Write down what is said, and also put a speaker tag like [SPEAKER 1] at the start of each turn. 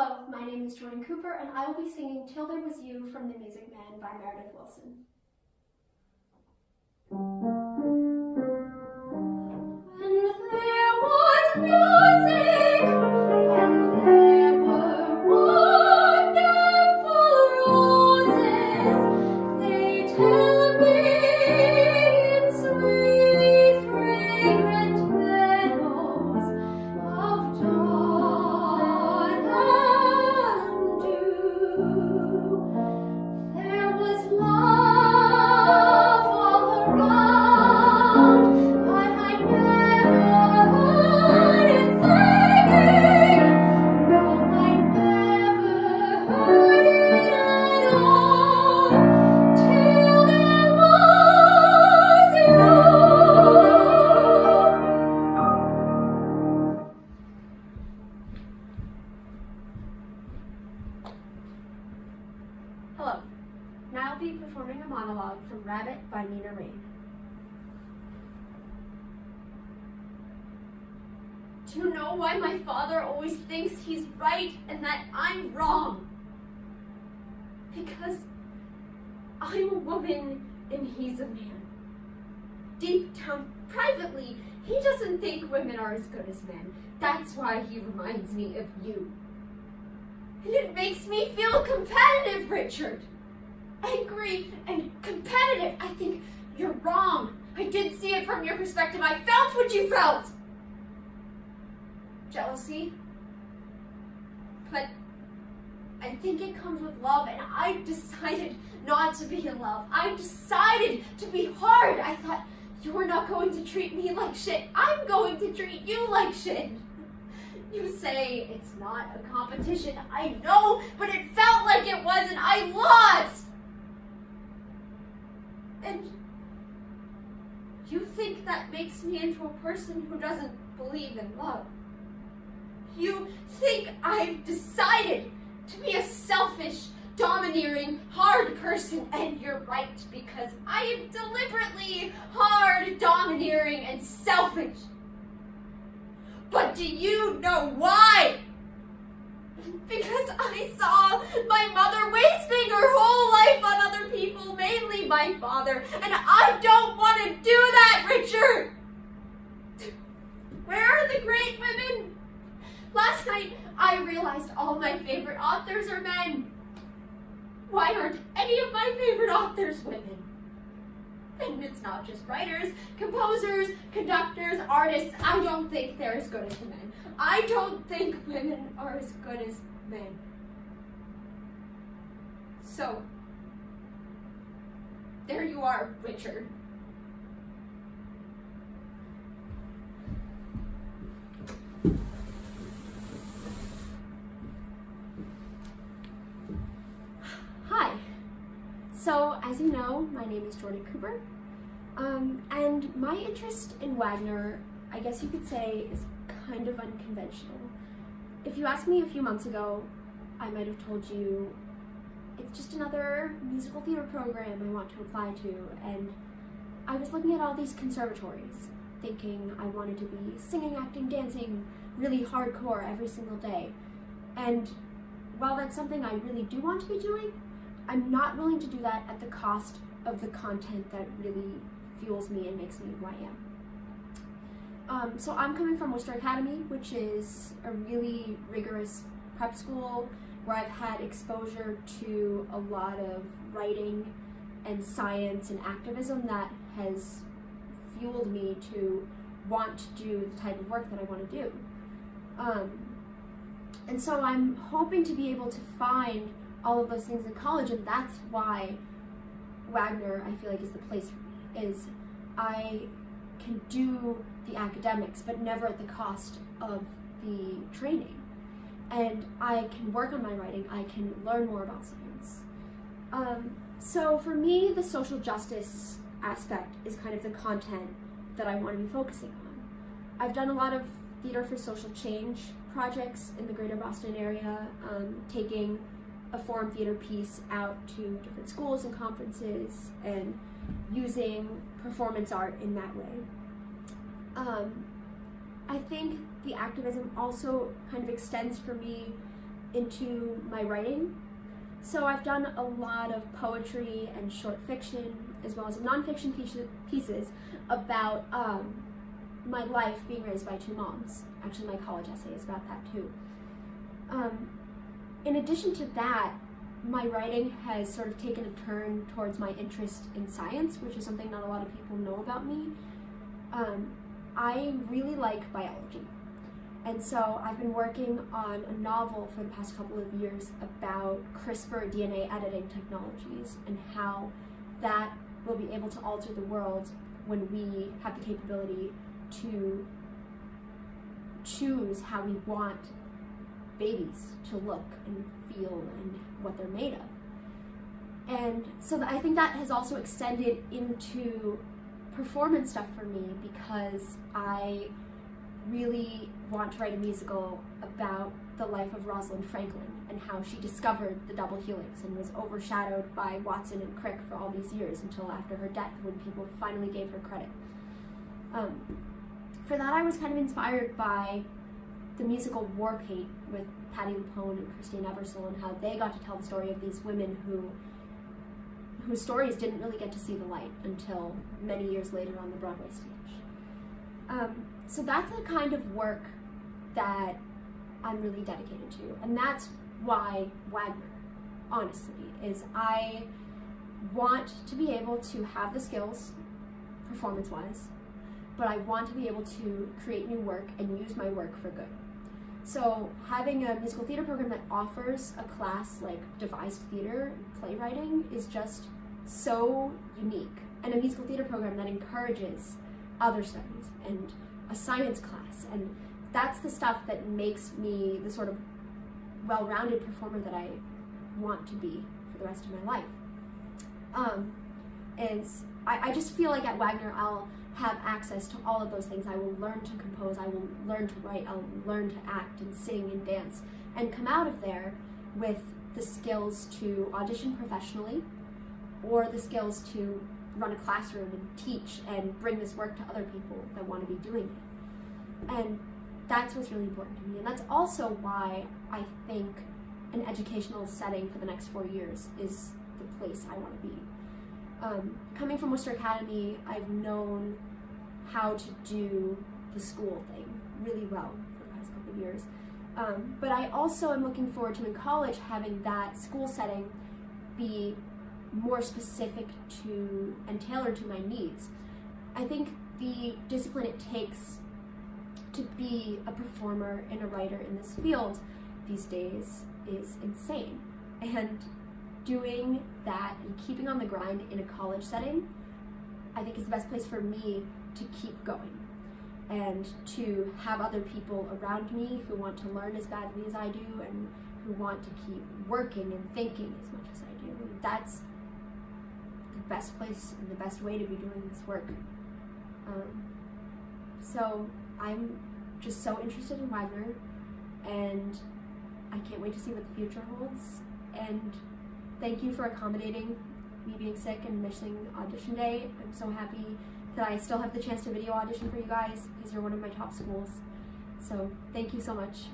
[SPEAKER 1] Hello, my name is Jordyn Cooper, and I will be singing Till There Was You from The Music Man by Meredith Willson. And there was music, and there were wonderful roses. They tell me in sweet, fragrant meadows of dawn and dew. There was love all around, but I never heard it singing. No, I never heard it at all, till there was you. Hello. Now I'll be performing a monologue from Rabbit by Nina Rain. Do you know why my father always thinks he's right and that I'm wrong? Because I'm a woman and he's a man. Deep down, privately, he doesn't think women are as good as men. That's why he reminds me of you. And it makes me feel competitive, Richard. Angry and competitive. I think you're wrong. I did see it from your perspective. I felt what you felt. Jealousy. But I think it comes with love, and I decided not to be in love. I decided to be hard. I thought, you're not going to treat me like shit. I'm going to treat you like shit. You say it's not a competition. I know, but it felt like it was, and I lost. And you think that makes me into a person who doesn't believe in love. You think I've decided to be a selfish, domineering, hard person, and you're right, because I am deliberately hard, domineering, and selfish. But do you know why? Because I saw my mother wasting her whole life on other people, mainly my father, and I don't want to do that, Richard! Where are the great women? Last night, I realized all my favorite authors are men. Why aren't any of my favorite authors women? And it's not just writers, composers, conductors, artists. I don't think they're as good as the men. I don't think women are as good as men. So, there you are, Richard. Hi. So, as you know, my name is Jordyn Cooper, and my interest in Wagner, I guess you could say, is kind of unconventional. If you asked me a few months ago, I might have told you it's just another musical theater program I want to apply to, and I was looking at all these conservatories, thinking I wanted to be singing, acting, dancing, really hardcore every single day. And while that's something I really do want to be doing, I'm not willing to do that at the cost of the content that really fuels me and makes me who I am. So I'm coming from Worcester Academy, which is a really rigorous prep school where I've had exposure to a lot of writing and science and activism that has fueled me to want to do the type of work that I want to do. And so I'm hoping to be able to find all of those things in college, and that's why Wagner, I feel like, is the place for me, is I can do the academics, but never at the cost of the training. And I can work on my writing, I can learn more about science. So for me, the social justice aspect is kind of the content that I want to be focusing on. I've done a lot of theater for social change projects in the greater Boston area, taking a forum theater piece out to different schools and conferences and using performance art in that way. I think the activism also kind of extends for me into my writing. So I've done a lot of poetry and short fiction, as well as nonfiction pieces about my life being raised by two moms. Actually, my college essay is about that too. In addition to that, my writing has sort of taken a turn towards my interest in science, which is something not a lot of people know about me. I really like biology. And so I've been working on a novel for the past couple of years about CRISPR DNA editing technologies and how that will be able to alter the world when we have the capability to choose how we want babies to look and feel and what they're made of. And so I think that has also extended into performance stuff for me, because I really want to write a musical about the life of Rosalind Franklin and how she discovered the double helix and was overshadowed by Watson and Crick for all these years until after her death, when people finally gave her credit. For that, I was kind of inspired by the musical War Paint with Patti LuPone and Christine Ebersole, and how they got to tell the story of these women whose stories didn't really get to see the light until many years later on the Broadway stage. So that's the kind of work that I'm really dedicated to, and that's why Wagner, honestly, is I want to be able to have the skills, performance-wise, but I want to be able to create new work and use my work for good. So having a musical theater program that offers a class like devised theater and playwriting is just so unique, and a musical theater program that encourages other studies and a science class, and that's the stuff that makes me the sort of well-rounded performer that I want to be for the rest of my life. I just feel like at Wagner I'll have access to all of those things. I will learn to compose, I will learn to write, I'll learn to act and sing and dance, and come out of there with the skills to audition professionally, or the skills to run a classroom and teach and bring this work to other people that want to be doing it. And that's what's really important to me, and that's also why I think an educational setting for the next 4 years is the place I want to be. Coming from Worcester Academy, I've known how to do the school thing really well for the past couple of years. But I also am looking forward to, in college, having that school setting be more specific to and tailored to my needs. I think the discipline it takes to be a performer and a writer in this field these days is insane. And doing that and keeping on the grind in a college setting, I think is the best place for me to keep going and to have other people around me who want to learn as badly as I do and who want to keep working and thinking as much as I do. And that's the best place and the best way to be doing this work. So I'm just so interested in Wagner, and I can't wait to see what the future holds. And thank you for accommodating me being sick and missing audition day. I'm so happy that I still have the chance to video audition for you guys, because you're one of my top schools. So thank you so much.